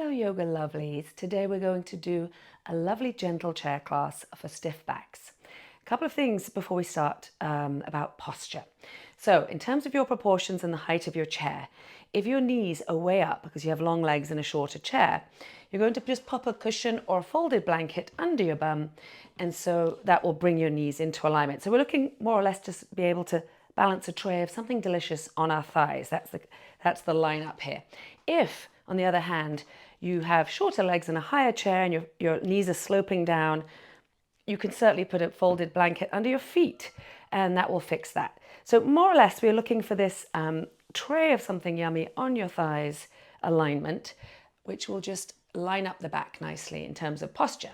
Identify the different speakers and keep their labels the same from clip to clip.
Speaker 1: Hello yoga lovelies. Today we're going to do a lovely gentle chair class for stiff backs. A couple of things before we start about posture. So in terms of your proportions and the height of your chair, if your knees are way up because you have long legs and a shorter chair, you're going to just pop a cushion or a folded blanket under your bum, and so that will bring your knees into alignment. So we're looking more or less to be able to balance a tray of something delicious on our thighs. That's the line up here. If, on the other hand, you have shorter legs and a higher chair and your knees are sloping down, you can certainly put a folded blanket under your feet and that will fix that. So more or less, we're looking for this tray of something yummy on your thighs alignment, which will just line up the back nicely in terms of posture.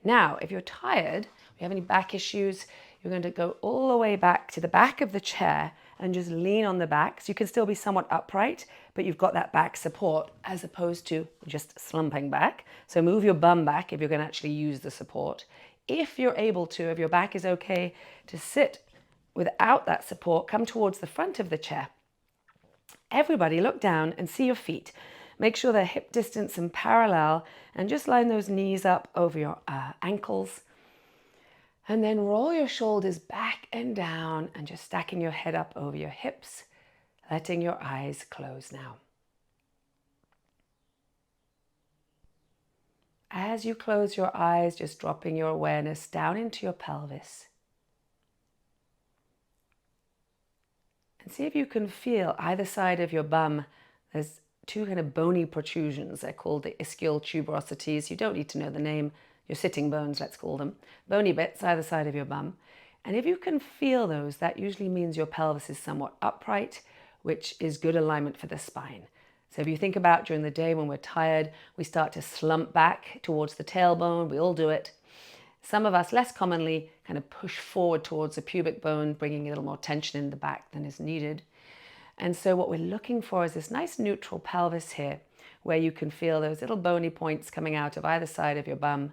Speaker 1: Now, if you're tired, if you have any back issues, you're going to go all the way back to the back of the chair and just lean on the back. So you can still be somewhat upright, but you've got that back support as opposed to just slumping back. So move your bum back if you're going to actually use the support. If you're able to, if your back is okay to sit without that support, come towards the front of the chair. Everybody look down and see your feet. Make sure they're hip distance and parallel, and just line those knees up over your ankles. And then roll your shoulders back and down and just stacking your head up over your hips, letting your eyes close now. As you close your eyes, just dropping your awareness down into your pelvis. And see if you can feel either side of your bum. There's two kind of bony protrusions. They're called the ischial tuberosities. You don't need to know the name. Your sitting bones, let's call them. Bony bits either side of your bum. And if you can feel those, that usually means your pelvis is somewhat upright, which is good alignment for the spine. So if you think about during the day when we're tired, we start to slump back towards the tailbone. We all do it. Some of us, less commonly, kind of push forward towards the pubic bone, bringing a little more tension in the back than is needed. And so what we're looking for is this nice neutral pelvis here, where you can feel those little bony points coming out of either side of your bum.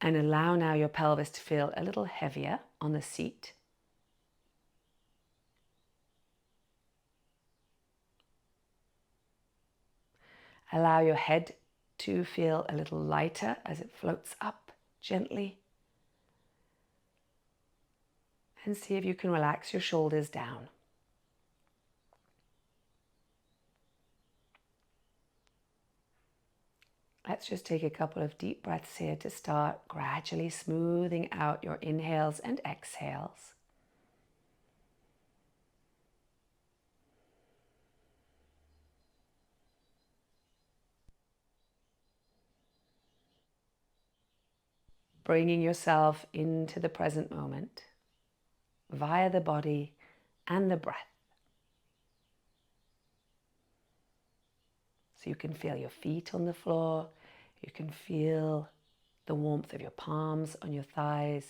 Speaker 1: And allow now your pelvis to feel a little heavier on the seat. Allow your head to feel a little lighter as it floats up gently. And see if you can relax your shoulders down. Let's just take a couple of deep breaths here to start gradually smoothing out your inhales and exhales. Bringing yourself into the present moment via the body and the breath. So you can feel your feet on the floor. You can feel the warmth of your palms on your thighs.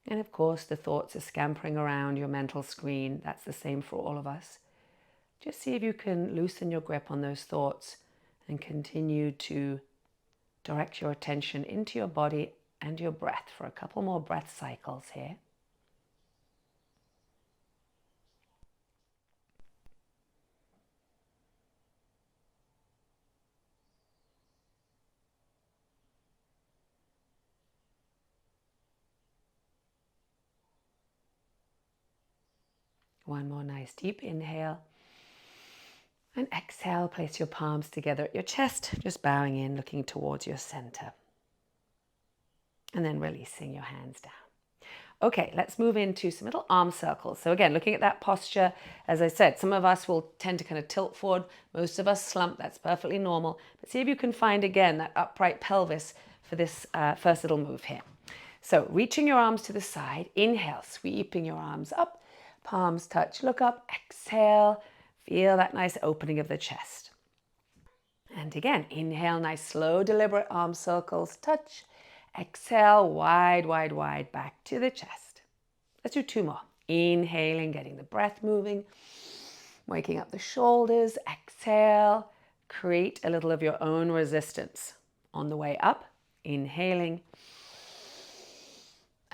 Speaker 1: And of course, the thoughts are scampering around your mental screen. That's the same for all of us. Just see if you can loosen your grip on those thoughts and continue to direct your attention into your body and your breath for a couple more breath cycles here. One more nice deep inhale. And exhale, place your palms together at your chest, just bowing in, looking towards your center. And then releasing your hands down. Okay, let's move into some little arm circles. So again, looking at that posture, as I said, some of us will tend to kind of tilt forward. Most of us slump, that's perfectly normal. But see if you can find, again, that upright pelvis for this first little move here. So reaching your arms to the side, inhale, sweeping your arms up, palms touch, look up, exhale, feel that nice opening of the chest. And again, inhale, nice, slow, deliberate arm circles, touch. Exhale, wide, wide, wide, back to the chest. Let's do two more. Inhaling, getting the breath moving, waking up the shoulders. Exhale, create a little of your own resistance on the way up. Inhaling.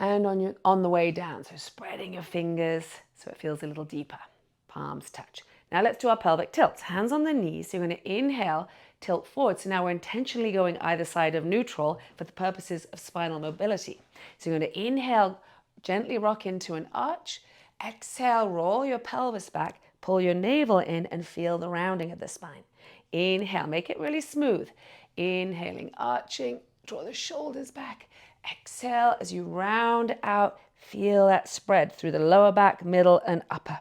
Speaker 1: and on the way down. So spreading your fingers so it feels a little deeper. Palms touch. Now let's do our pelvic tilts. Hands on the knees. So you're going to inhale, tilt forward. So now we're intentionally going either side of neutral for the purposes of spinal mobility. So you're going to inhale, gently rock into an arch. Exhale, roll your pelvis back, pull your navel in and feel the rounding of the spine. Inhale, make it really smooth. Inhaling, arching, draw the shoulders back. Exhale as you round out, feel that spread through the lower back, middle, and upper.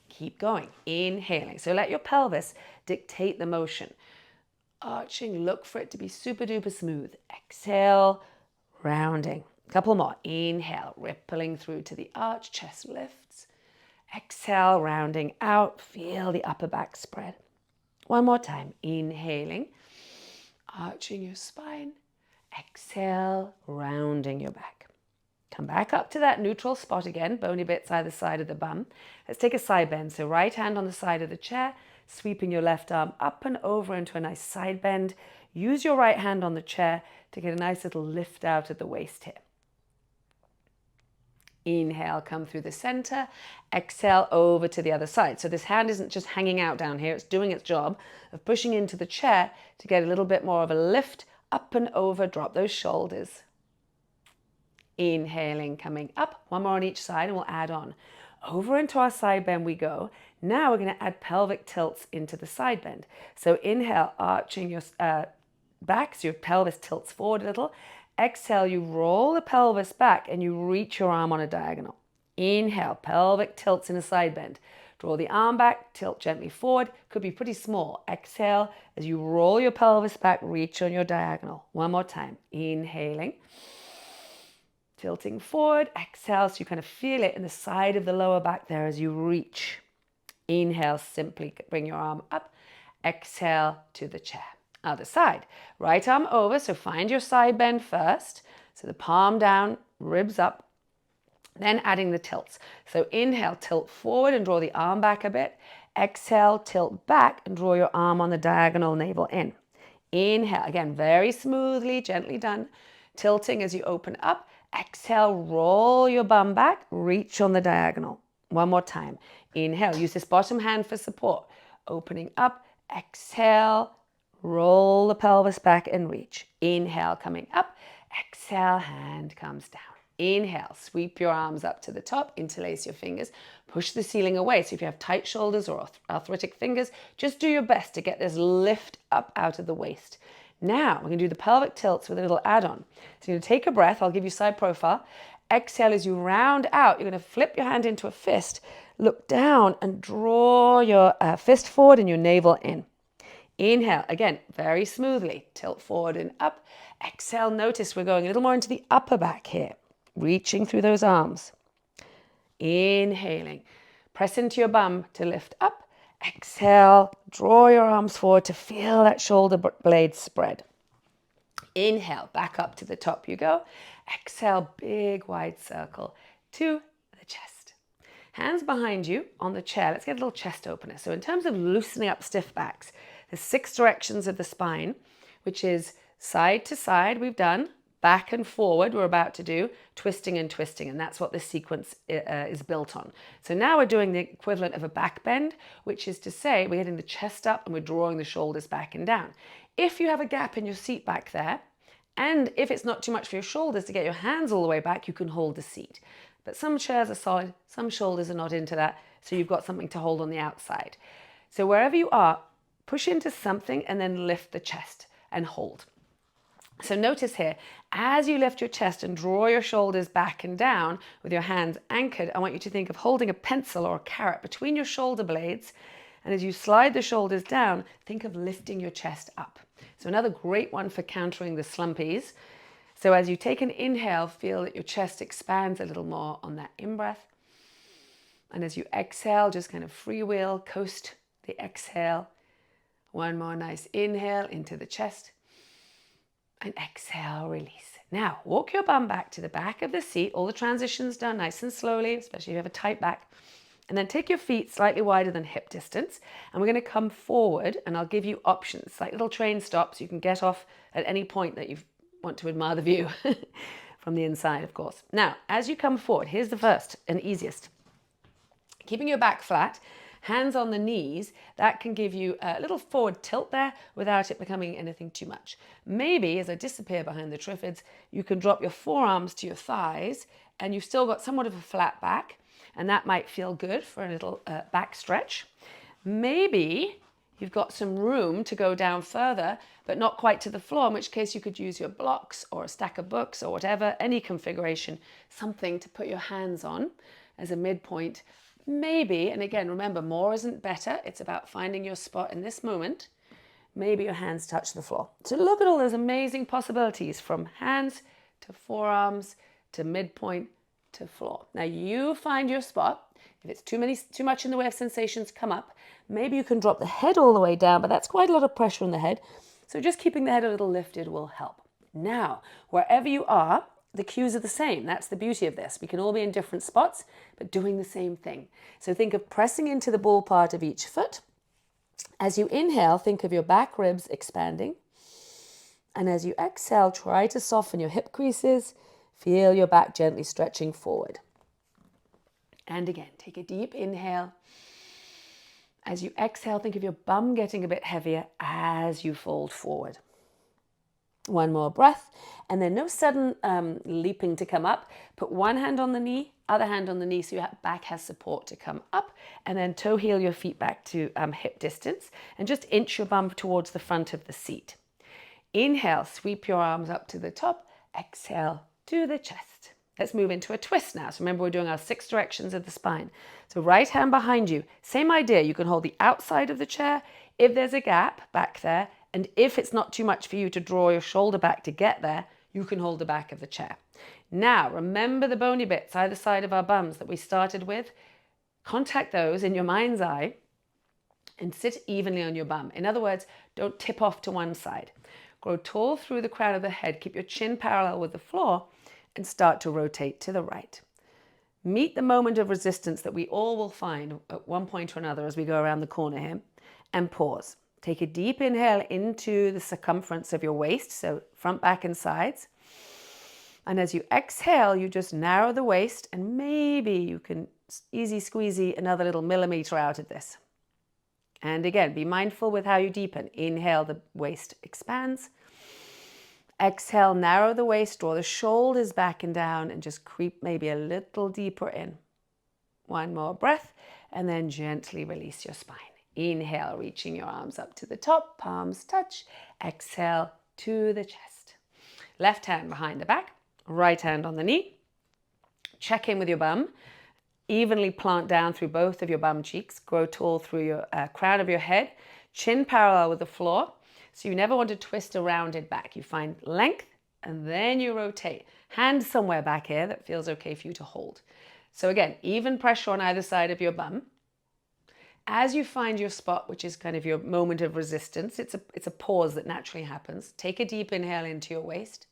Speaker 1: Keep going, inhaling. So let your pelvis dictate the motion. Arching, look for it to be super duper smooth. Exhale, rounding. A couple more. Inhale, rippling through to the arch, chest lifts. Exhale, rounding out, feel the upper back spread. One more time, inhaling, arching your spine. Exhale, rounding your back. Come back up to that neutral spot again, bony bits either side of the bum. Let's take a side bend. So right hand on the side of the chair, sweeping your left arm up and over into a nice side bend. Use your right hand on the chair to get a nice little lift out at the waist here. Inhale, come through the center. Exhale, over to the other side. So this hand isn't just hanging out down here. It's doing its job of pushing into the chair to get a little bit more of a lift up and over. Drop those shoulders. Inhaling, coming up. One more on each side and we'll add on. Over into our side bend we go. Now we're going to add pelvic tilts into the side bend. So inhale, arching your back so your pelvis tilts forward a little. Exhale, you roll the pelvis back and you reach your arm on a diagonal. Inhale, pelvic tilts in a side bend. Draw the arm back, tilt gently forward. Could be pretty small. Exhale, as you roll your pelvis back, reach on your diagonal. One more time. Inhaling. Tilting forward, exhale, so you kind of feel it in the side of the lower back there as you reach. Inhale, simply bring your arm up. Exhale to the chair. Other side. Right arm over, so find your side bend first. So the palm down, ribs up. Then adding the tilts. So inhale, tilt forward and draw the arm back a bit. Exhale, tilt back and draw your arm on the diagonal, navel in. Inhale, again, very smoothly, gently done. Tilting as you open up. Exhale, roll your bum back, reach on the diagonal. One more time. Inhale, use this bottom hand for support. Opening up, exhale, roll the pelvis back and reach. Inhale, coming up. Exhale, hand comes down. Inhale, sweep your arms up to the top, interlace your fingers, push the ceiling away. So if you have tight shoulders or arthritic fingers, just do your best to get this lift up out of the waist. Now we're going to do the pelvic tilts with a little add-on. So you're going to take a breath. I'll give you side profile. Exhale as you round out. You're going to flip your hand into a fist. Look down and draw your fist forward and your navel in. Inhale, again, very smoothly. Tilt forward and up. Exhale, notice we're going a little more into the upper back here. Reaching through those arms. Inhaling. Press into your bum to lift up. Exhale, draw your arms forward to feel that shoulder blade spread. Inhale, back up to the top you go. Exhale, big wide circle to the chest. Hands behind you on the chair. Let's get a little chest opener. So in terms of loosening up stiff backs, there's 6 directions of the spine, which is side to side we've done, back and forward we're about to do, twisting, and that's what this sequence is built on. So now we're doing the equivalent of a back bend, which is to say we're getting the chest up and we're drawing the shoulders back and down. If you have a gap in your seat back there, and if it's not too much for your shoulders to get your hands all the way back, you can hold the seat. But some chairs are solid, some shoulders are not into that, so you've got something to hold on the outside. So wherever you are, push into something and then lift the chest and hold. So notice here, as you lift your chest and draw your shoulders back and down with your hands anchored, I want you to think of holding a pencil or a carrot between your shoulder blades. And as you slide the shoulders down, think of lifting your chest up. So another great one for countering the slumpies. So as you take an inhale, feel that your chest expands a little more on that in-breath. And as you exhale, just kind of freewheel, coast the exhale. One more nice inhale into the chest. And exhale, release. Now, walk your bum back to the back of the seat. All the transitions done nice and slowly, especially if you have a tight back. And then take your feet slightly wider than hip distance. And we're going to come forward and I'll give you options, like little train stops. You can get off at any point that you want to admire the view. from the inside, of course. Now, as you come forward, here's the first and easiest. Keeping your back flat, hands on the knees, that can give you a little forward tilt there without it becoming anything too much. Maybe as I disappear behind the triffids, you can drop your forearms to your thighs and you've still got somewhat of a flat back, and that might feel good for a little back stretch. Maybe you've got some room to go down further, but not quite to the floor, in which case you could use your blocks or a stack of books or whatever, any configuration, something to put your hands on as a midpoint. Maybe, and again, remember, more isn't better. It's about finding your spot in this moment. Maybe your hands touch the floor. So look at all those amazing possibilities, from hands to forearms to midpoint to floor. Now you find your spot. If it's too much in the way of sensations come up, maybe you can drop the head all the way down, but that's quite a lot of pressure on the head. So just keeping the head a little lifted will help. Now, wherever you are, the cues are the same. That's the beauty of this. We can all be in different spots, but doing the same thing. So think of pressing into the ball part of each foot. As you inhale, think of your back ribs expanding. And as you exhale, try to soften your hip creases. Feel your back gently stretching forward. And again, take a deep inhale. As you exhale, think of your bum getting a bit heavier as you fold forward. One more breath, and then no sudden leaping to come up. Put one hand on the knee, other hand on the knee, so your back has support to come up, and then toe heel your feet back to hip distance, and just inch your bum towards the front of the seat. Inhale, sweep your arms up to the top. Exhale to the chest. Let's move into a twist now. So remember, we're doing our 6 directions of the spine. So right hand behind you, same idea. You can hold the outside of the chair. If there's a gap back there, and if it's not too much for you to draw your shoulder back to get there, you can hold the back of the chair. Now, remember the bony bits either side of our bums that we started with? Contact those in your mind's eye and sit evenly on your bum. In other words, don't tip off to one side. Grow tall through the crown of the head. Keep your chin parallel with the floor and start to rotate to the right. Meet the moment of resistance that we all will find at one point or another as we go around the corner here, and pause. Take a deep inhale into the circumference of your waist, so front, back, and sides. And as you exhale, you just narrow the waist, and maybe you can easy squeezy another little millimeter out of this. And again, be mindful with how you deepen. Inhale, the waist expands. Exhale, narrow the waist, draw the shoulders back and down, and just creep maybe a little deeper in. One more breath, and then gently release your spine. Inhale, reaching your arms up to the top, palms touch. Exhale to the chest. Left hand behind the back, right hand on the knee. Check in with your bum. Evenly plant down through both of your bum cheeks. Grow tall through your crown of your head. Chin parallel with the floor. So you never want to twist a rounded back. You find length and then you rotate. Hand somewhere back here that feels okay for you to hold. So again, even pressure on either side of your bum. As you find your spot, which is kind of your moment of resistance, it's a pause that naturally happens. Take a deep inhale into your waist.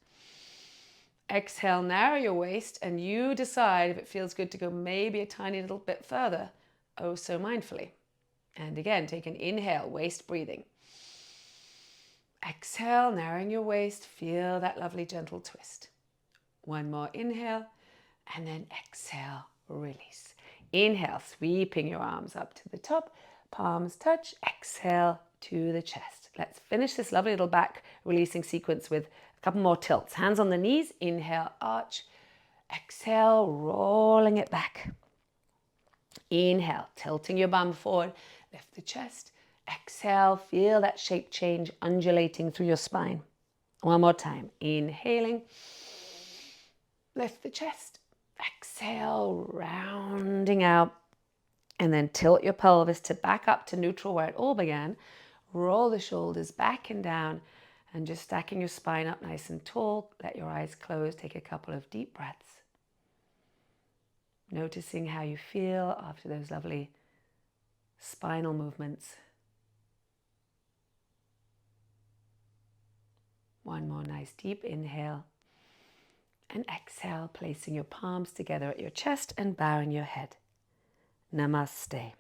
Speaker 1: Exhale, narrow your waist, and you decide if it feels good to go maybe a tiny little bit further, oh so mindfully. And again, take an inhale, waist breathing. Exhale, narrowing your waist, feel that lovely gentle twist. One more inhale, and then exhale, release. Inhale, sweeping your arms up to the top, palms touch, exhale to the chest. Let's finish this lovely little back releasing sequence with a couple more tilts. Hands on the knees, inhale, arch, exhale, rolling it back. Inhale, tilting your bum forward, lift the chest, exhale, feel that shape change undulating through your spine. One more time, inhaling, lift the chest. Exhale, rounding out, and then tilt your pelvis to back up to neutral where it all began. Roll the shoulders back and down, and just stacking your spine up nice and tall. Let your eyes close. Take a couple of deep breaths. Noticing how you feel after those lovely spinal movements. One more nice deep inhale. And exhale, placing your palms together at your chest and bowing your head. Namaste.